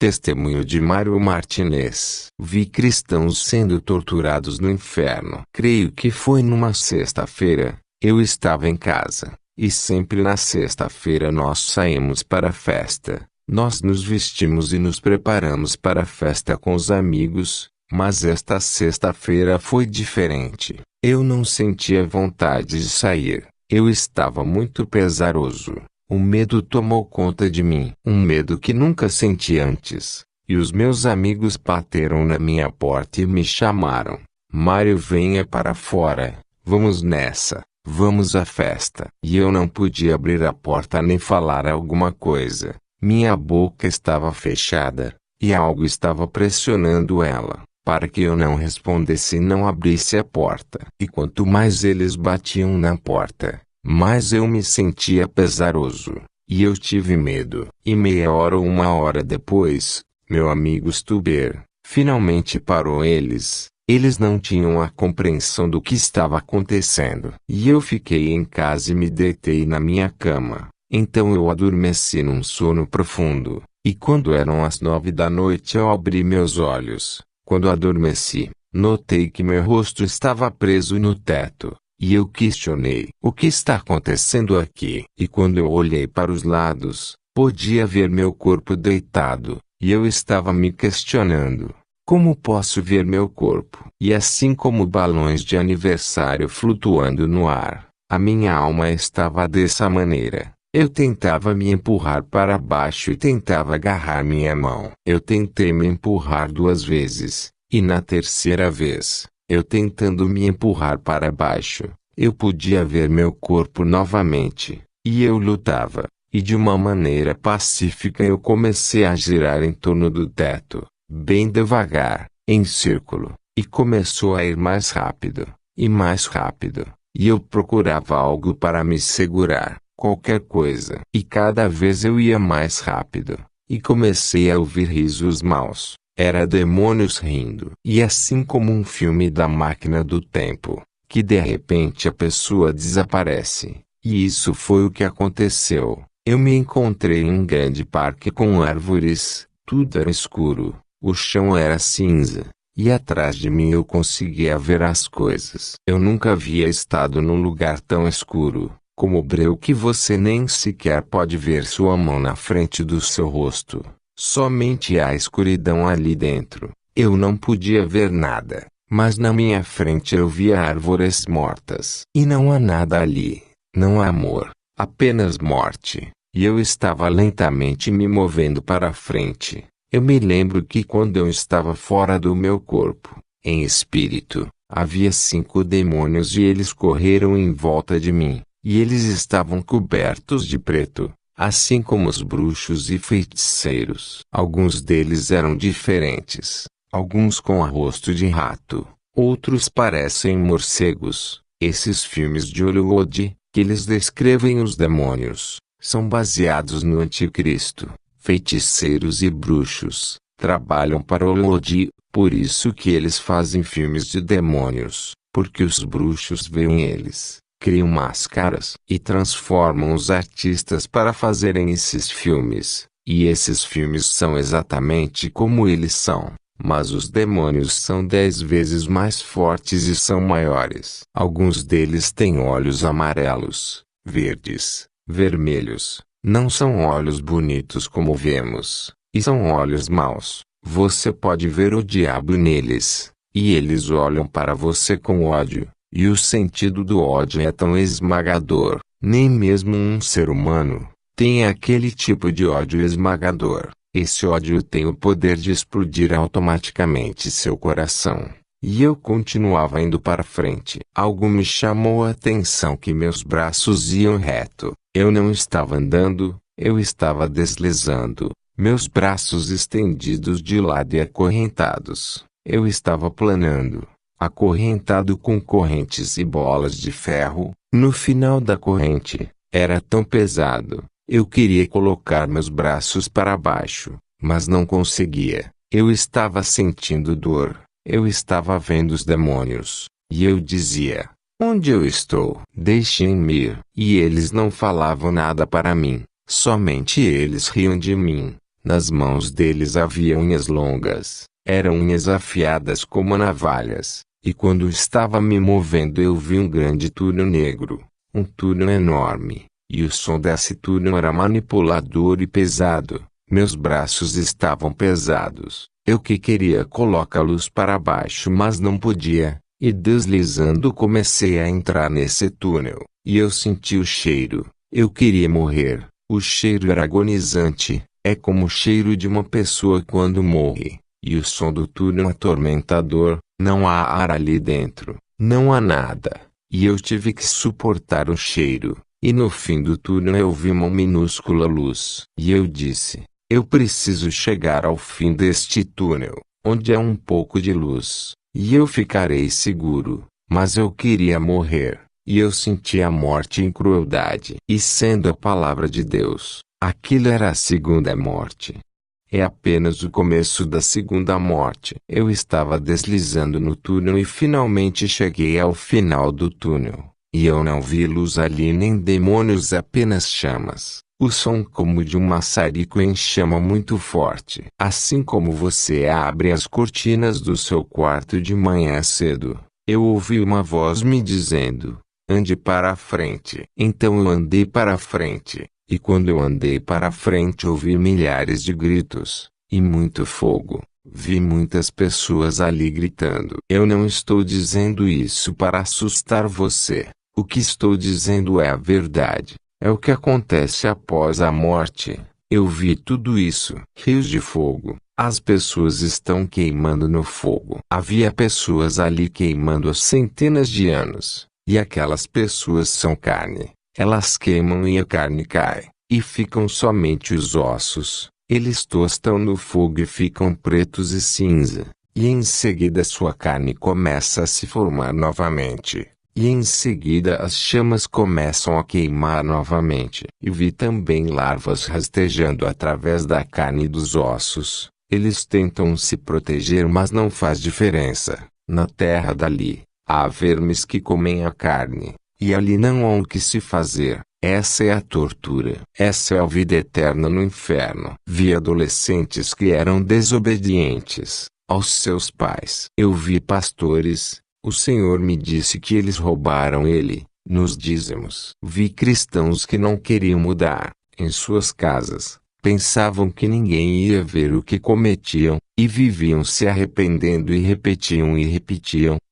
Testemunho de Mário Martinez. Vi cristãos sendo torturados no inferno. Creio que foi numa sexta-feira. Eu estava em casa, e sempre na sexta-feira nós saímos para a festa. Nós nos vestimos e nos preparamos para a festa com os amigos, mas esta sexta-feira foi diferente. Eu não sentia vontade de sair. Eu estava muito pesaroso. O medo tomou conta de mim. Um medo que nunca senti antes. E os meus amigos bateram na minha porta e me chamaram. Mário, venha para fora. Vamos nessa. Vamos à festa. E eu não podia abrir a porta nem falar alguma coisa. Minha boca estava fechada. E algo estava pressionando ela, para que eu não respondesse e não abrisse a porta. E quanto mais eles batiam na porta, mais eu me sentia pesaroso. E eu tive medo. E meia hora ou uma hora depois, meu amigo Stuber finalmente parou eles. Eles não tinham a compreensão do que estava acontecendo. E eu fiquei em casa e me deitei na minha cama. Então eu adormeci num sono profundo. E quando eram as 9 da noite eu abri meus olhos. Quando adormeci, notei que meu rosto estava preso no teto. E eu questionei: o que está acontecendo aqui? E quando eu olhei para os lados, podia ver meu corpo deitado. E eu estava me questionando: como posso ver meu corpo? E assim como balões de aniversário flutuando no ar, a minha alma estava dessa maneira. Eu tentava me empurrar para baixo e tentava agarrar minha mão. Eu tentei me empurrar 2 vezes, e na terceira vez, eu tentando me empurrar para baixo, eu podia ver meu corpo novamente. E eu lutava, e de uma maneira pacífica eu comecei a girar em torno do teto, bem devagar, em círculo, e começou a ir mais rápido, e mais rápido, e eu procurava algo para me segurar. Qualquer coisa. E cada vez eu ia mais rápido. E comecei a ouvir risos maus. Era demônios rindo. E assim como um filme da máquina do tempo, que de repente a pessoa desaparece. E isso foi o que aconteceu. Eu me encontrei em um grande parque com árvores. Tudo era escuro. O chão era cinza. E atrás de mim eu conseguia ver as coisas. Eu nunca havia estado num lugar tão escuro. Como o breu que você nem sequer pode ver sua mão na frente do seu rosto. Somente há escuridão ali dentro. Eu não podia ver nada, mas na minha frente eu via árvores mortas. E não há nada ali. Não há amor, apenas morte. E eu estava lentamente me movendo para a frente. Eu me lembro que quando eu estava fora do meu corpo, em espírito, havia 5 demônios e eles correram em volta de mim. E eles estavam cobertos de preto, assim como os bruxos e feiticeiros. Alguns deles eram diferentes, alguns com o rosto de rato, outros parecem morcegos. Esses filmes de Hollywood, que eles descrevem os demônios, são baseados no anticristo. Feiticeiros e bruxos trabalham para Hollywood, por isso que eles fazem filmes de demônios, porque os bruxos veem eles. Criam máscaras e transformam os artistas para fazerem esses filmes. E esses filmes são exatamente como eles são. Mas os demônios são 10 vezes mais fortes e são maiores. Alguns deles têm olhos amarelos, verdes, vermelhos. Não são olhos bonitos como vemos. E são olhos maus. Você pode ver o diabo neles. E eles olham para você com ódio. E o sentido do ódio é tão esmagador, nem mesmo um ser humano tem aquele tipo de ódio esmagador. Esse ódio tem o poder de explodir automaticamente seu coração. E eu continuava indo para frente. Algo me chamou a atenção que meus braços iam reto. Eu não estava andando, eu estava deslizando, meus braços estendidos de lado e acorrentados. Eu estava planando. Acorrentado com correntes e bolas de ferro. No final da corrente, era tão pesado, eu queria colocar meus braços para baixo, mas não conseguia. Eu estava sentindo dor, eu estava vendo os demônios, e eu dizia: onde eu estou? Deixem-me ir. E eles não falavam nada para mim, somente eles riam de mim. Nas mãos deles havia unhas longas, eram unhas afiadas como navalhas, e quando estava me movendo eu vi um grande túnel negro, um túnel enorme, e o som desse túnel era manipulador e pesado. Meus braços estavam pesados, eu que queria colocá-los para baixo mas não podia, e deslizando comecei a entrar nesse túnel, e eu senti o cheiro, eu queria morrer, o cheiro era agonizante, é como o cheiro de uma pessoa quando morre, e o som do túnel atormentador, não há ar ali dentro, não há nada, e eu tive que suportar o cheiro, e no fim do túnel eu vi uma minúscula luz, e eu disse: eu preciso chegar ao fim deste túnel, onde há um pouco de luz, e eu ficarei seguro. Mas eu queria morrer, e eu senti a morte em crueldade. E sendo a palavra de Deus, aquilo era a segunda morte. É apenas o começo da segunda morte. Eu estava deslizando no túnel e finalmente cheguei ao final do túnel. E eu não vi luz ali nem demônios, apenas chamas. O som como de um maçarico em chama muito forte. Assim como você abre as cortinas do seu quarto de manhã cedo, eu ouvi uma voz me dizendo: ande para a frente. Então eu andei para a frente, e quando eu andei para a frente ouvi milhares de gritos, e muito fogo. Vi muitas pessoas ali gritando. Eu não estou dizendo isso para assustar você. O que estou dizendo é a verdade. É o que acontece após a morte. Eu vi tudo isso. Rios de fogo. As pessoas estão queimando no fogo. Havia pessoas ali queimando há centenas de anos. E aquelas pessoas são carne. Elas queimam e a carne cai. E ficam somente os ossos. Eles tostam no fogo e ficam pretos e cinza. E em seguida sua carne começa a se formar novamente. E em seguida as chamas começam a queimar novamente. E vi também larvas rastejando através da carne e dos ossos. Eles tentam se proteger mas não faz diferença. Na terra dali, há vermes que comem a carne. E ali não há o que se fazer. Essa é a tortura. Essa é a vida eterna no inferno. Vi adolescentes que eram desobedientes aos seus pais. Eu vi pastores. O Senhor me disse que eles roubaram ele, nos dízimos. Vi cristãos que não queriam mudar, em suas casas, pensavam que ninguém ia ver o que cometiam, e viviam se arrependendo e repetiam,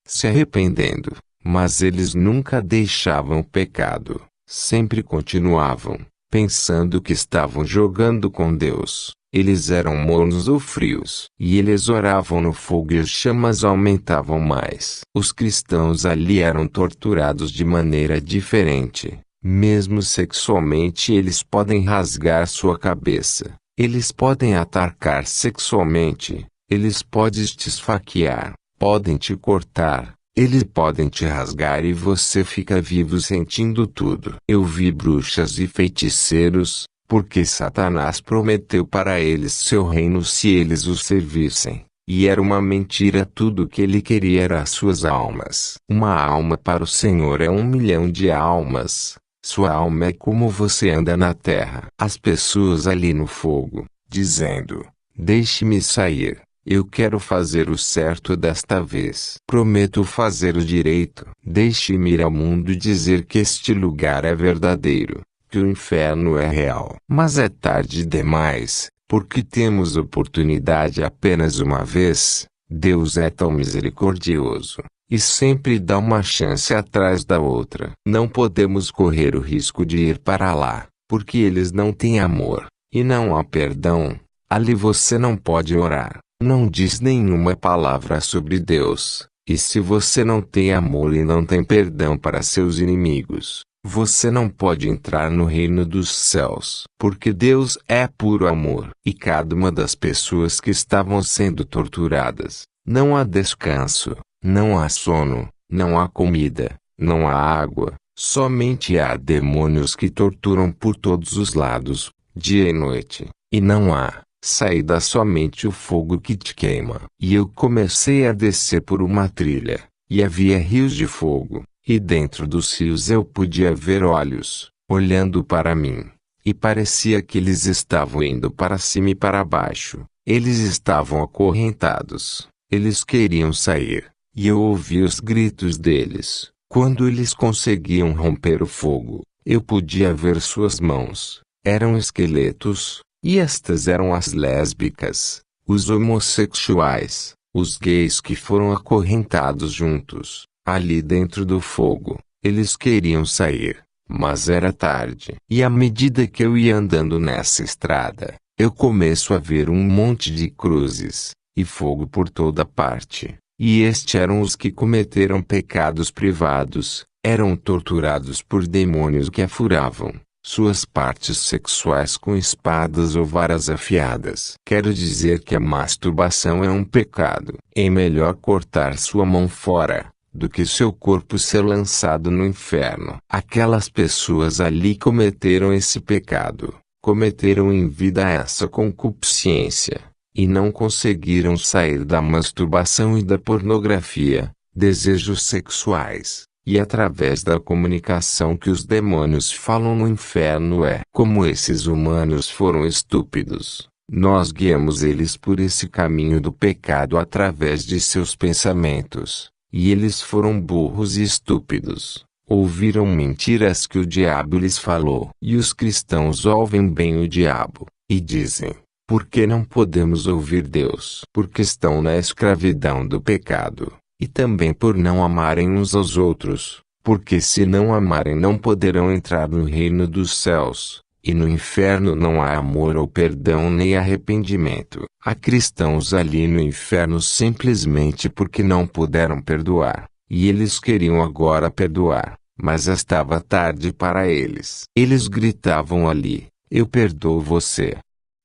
se arrependendo, mas eles nunca deixavam o pecado, sempre continuavam, pensando que estavam jogando com Deus. Eles eram mornos ou frios. E eles oravam no fogo e as chamas aumentavam mais. Os cristãos ali eram torturados de maneira diferente. Mesmo sexualmente eles podem rasgar sua cabeça. Eles podem atacar sexualmente. Eles podem te esfaquear. Podem te cortar. Eles podem te rasgar e você fica vivo sentindo tudo. Eu vi bruxas e feiticeiros. Porque Satanás prometeu para eles seu reino se eles o servissem. E era uma mentira, tudo que ele queria era as suas almas. Uma alma para o Senhor é 1 milhão de almas. Sua alma é como você anda na terra. As pessoas ali no fogo, dizendo: deixe-me sair. Eu quero fazer o certo desta vez. Prometo fazer o direito. Deixe-me ir ao mundo e dizer que este lugar é verdadeiro. Que o inferno é real. Mas é tarde demais, porque temos oportunidade apenas uma vez. Deus é tão misericordioso, e sempre dá uma chance atrás da outra. Não podemos correr o risco de ir para lá, porque eles não têm amor, e não há perdão. Ali você não pode orar, não diz nenhuma palavra sobre Deus, e se você não tem amor e não tem perdão para seus inimigos, você não pode entrar no reino dos céus, porque Deus é puro amor. E cada uma das pessoas que estavam sendo torturadas, não há descanso, não há sono, não há comida, não há água, somente há demônios que torturam por todos os lados, dia e noite, e não há saída, somente o fogo que te queima. E eu comecei a descer por uma trilha, e havia rios de fogo. E dentro dos rios eu podia ver olhos, olhando para mim. e parecia que eles estavam indo para cima e para baixo. Eles estavam acorrentados. Eles queriam sair, e eu ouvi os gritos deles. Quando eles conseguiam romper o fogo, eu podia ver suas mãos. Eram esqueletos, e estas eram as lésbicas, os homossexuais, os gays que foram acorrentados juntos, ali dentro do fogo. Eles queriam sair, mas era tarde. E à medida que eu ia andando nessa estrada, eu começo a ver um monte de cruzes, e fogo por toda parte. E estes eram os que cometeram pecados privados, eram torturados por demônios que afuravam suas partes sexuais com espadas ou varas afiadas. Quero dizer que a masturbação é um pecado. É melhor cortar sua mão fora, do que seu corpo ser lançado no inferno. Aquelas pessoas ali cometeram esse pecado, cometeram em vida essa concupiscência, e não conseguiram sair da masturbação e da pornografia, desejos sexuais. E através da comunicação que os demônios falam no inferno como esses humanos foram estúpidos, nós guiamos eles por esse caminho do pecado através de seus pensamentos, e eles foram burros e estúpidos, ouviram mentiras que o diabo lhes falou. E os cristãos ouvem bem o diabo, e dizem, por que não podemos ouvir Deus? Porque estão na escravidão do pecado. E também por não amarem uns aos outros, porque se não amarem não poderão entrar no reino dos céus, e no inferno não há amor ou perdão nem arrependimento. Há cristãos ali no inferno simplesmente porque não puderam perdoar, e eles queriam agora perdoar, mas estava tarde para eles. Eles gritavam ali, eu perdoo você.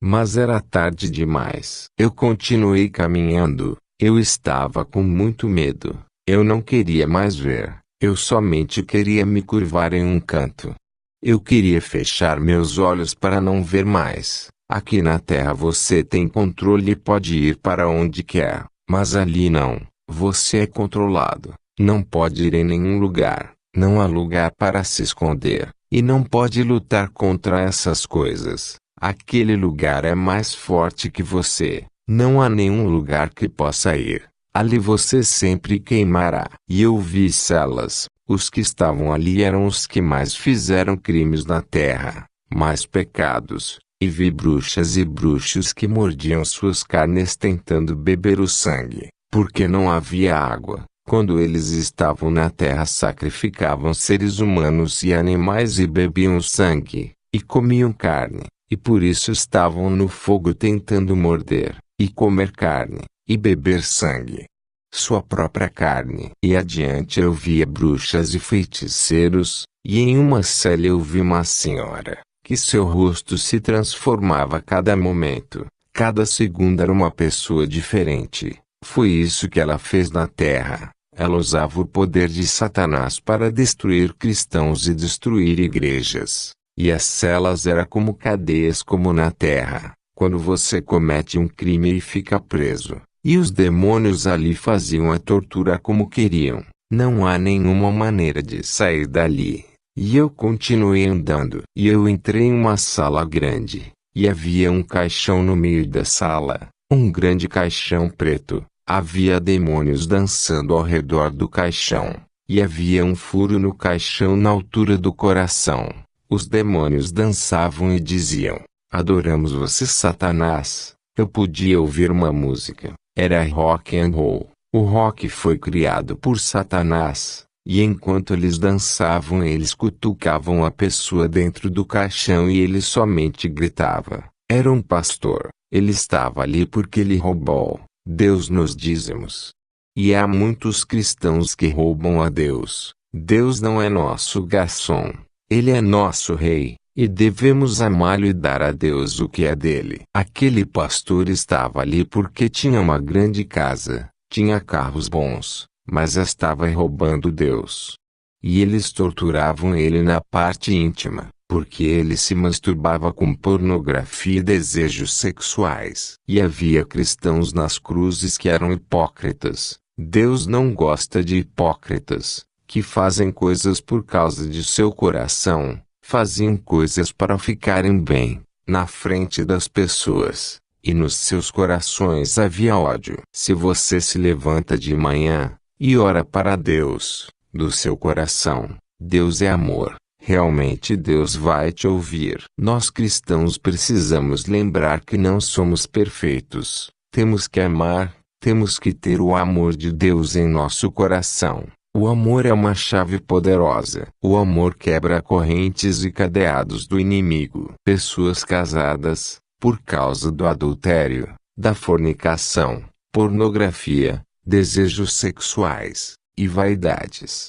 Mas era tarde demais. Eu continuei caminhando. Eu estava com muito medo. Eu não queria mais ver. Eu somente queria me curvar em um canto. Eu queria fechar meus olhos para não ver mais. Aqui na Terra você tem controle e pode ir para onde quer. Mas ali não. Você é controlado. Não pode ir em nenhum lugar. Não há lugar para se esconder. E não pode lutar contra essas coisas. Aquele lugar é mais forte que você. Não há nenhum lugar que possa ir. Ali você sempre queimará. E eu vi celas. Os que estavam ali eram os que mais fizeram crimes na terra, mais pecados. E vi bruxas e bruxos que mordiam suas carnes tentando beber o sangue, porque não havia água. Quando eles estavam na terra sacrificavam seres humanos e animais e bebiam sangue, e comiam carne, e por isso estavam no fogo tentando morder e comer carne, e beber sangue, sua própria carne. E adiante eu via bruxas e feiticeiros, e em uma cela eu vi uma senhora, que seu rosto se transformava a cada momento, cada segundo era uma pessoa diferente. Foi isso que ela fez na terra. Ela usava o poder de Satanás para destruir cristãos e destruir igrejas. E as celas eram como cadeias como na terra. Quando você comete um crime e fica preso, e os demônios ali faziam a tortura como queriam, não há nenhuma maneira de sair dali. E eu continuei andando, e eu entrei em uma sala grande, e havia um caixão no meio da sala, um grande caixão preto. Havia demônios dançando ao redor do caixão, e havia um furo no caixão na altura do coração. Os demônios dançavam e diziam, adoramos você, Satanás. Eu podia ouvir uma música. Era rock and roll. O rock foi criado por Satanás. E enquanto eles dançavam eles cutucavam a pessoa dentro do caixão e ele somente gritava. Era um pastor. Ele estava ali porque ele roubou Deus nos dízimos. E há muitos cristãos que roubam a Deus. Deus não é nosso garçom. Ele é nosso rei. E devemos amá-lo e dar a Deus o que é dele. Aquele pastor estava ali porque tinha uma grande casa, tinha carros bons, mas estava roubando Deus. E eles torturavam ele na parte íntima, porque ele se masturbava com pornografia e desejos sexuais. E havia cristãos nas cruzes que eram hipócritas. Deus não gosta de hipócritas, que fazem coisas por causa de seu coração. faziam coisas para ficarem bem, na frente das pessoas, e nos seus corações havia ódio. Se você se levanta de manhã, e ora para Deus, do seu coração, Deus é amor, realmente Deus vai te ouvir. Nós cristãos precisamos lembrar que não somos perfeitos, temos que amar, temos que ter o amor de Deus em nosso coração. O amor é uma chave poderosa. O amor quebra correntes e cadeados do inimigo. Pessoas casadas, por causa do adultério, da fornicação, pornografia, desejos sexuais e vaidades,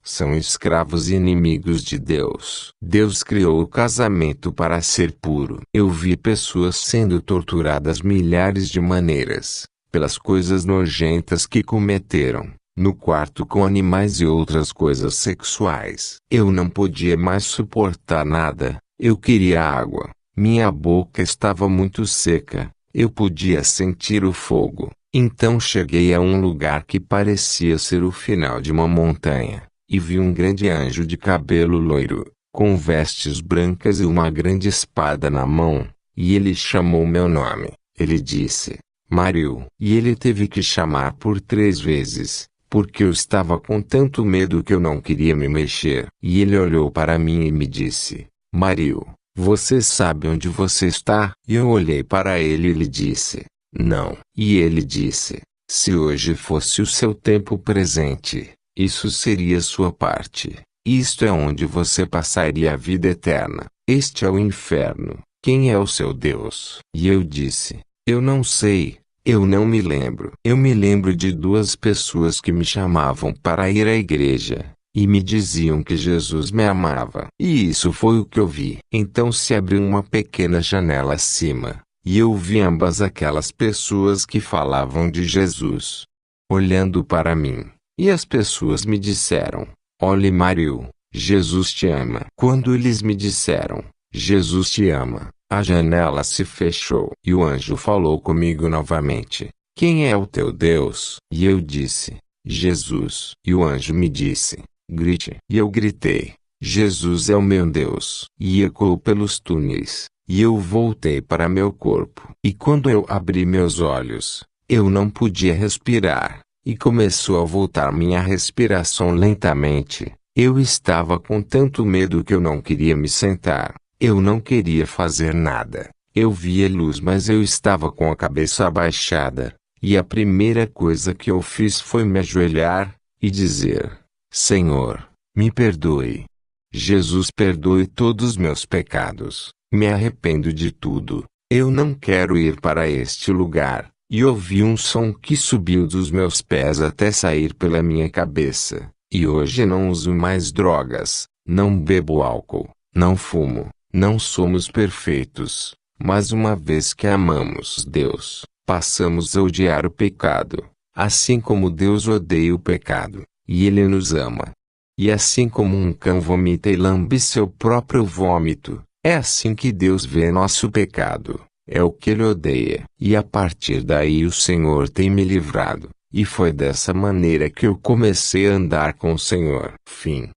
são escravos e inimigos de Deus. Deus criou o casamento para ser puro. Eu vi pessoas sendo torturadas milhares de maneiras, pelas coisas nojentas que cometeram, no quarto com animais e outras coisas sexuais. Eu não podia mais suportar nada, eu queria água, minha boca estava muito seca, eu podia sentir o fogo. Então cheguei a um lugar que parecia ser o final de uma montanha, e vi um grande anjo de cabelo loiro, com vestes brancas e uma grande espada na mão, e ele chamou meu nome. Ele disse, Mário. E ele teve que chamar por 3 vezes, porque eu estava com tanto medo que eu não queria me mexer. E ele olhou para mim e me disse, Mário, você sabe onde você está? E eu olhei para ele e lhe disse, não. E ele disse, se hoje fosse o seu tempo presente, isso seria sua parte. Isto é onde você passaria a vida eterna. Este é o inferno. Quem é o seu Deus? E eu disse, eu não sei. Eu não me lembro. Eu me lembro de 2 pessoas que me chamavam para ir à igreja, e me diziam que Jesus me amava. E isso foi o que eu vi. Então se abriu uma pequena janela acima, e eu vi ambas aquelas pessoas que falavam de Jesus, olhando para mim. E as pessoas me disseram, olhe Mário, Jesus te ama. Quando eles me disseram, Jesus te ama, a janela se fechou. E o anjo falou comigo novamente, quem é o teu Deus? E eu disse, Jesus. E o anjo me disse, grite. E eu gritei, Jesus é o meu Deus. E ecoou pelos túneis, e eu voltei para meu corpo. E quando eu abri meus olhos, eu não podia respirar, e começou a voltar minha respiração lentamente. Eu estava com tanto medo que eu não queria me sentar. Eu não queria fazer nada. Eu via luz, mas eu estava com a cabeça abaixada, e a primeira coisa que eu fiz foi me ajoelhar e dizer, Senhor, me perdoe. Jesus, perdoe todos os meus pecados. Me arrependo de tudo. Eu não quero ir para este lugar. E ouvi um som que subiu dos meus pés até sair pela minha cabeça. E hoje não uso mais drogas, não bebo álcool, não fumo. Não somos perfeitos, mas uma vez que amamos Deus, passamos a odiar o pecado, assim como Deus odeia o pecado, e Ele nos ama. E assim como um cão vomita e lambe seu próprio vômito, é assim que Deus vê nosso pecado, é o que Ele odeia. E a partir daí o Senhor tem me livrado, e foi dessa maneira que eu comecei a andar com o Senhor. Fim.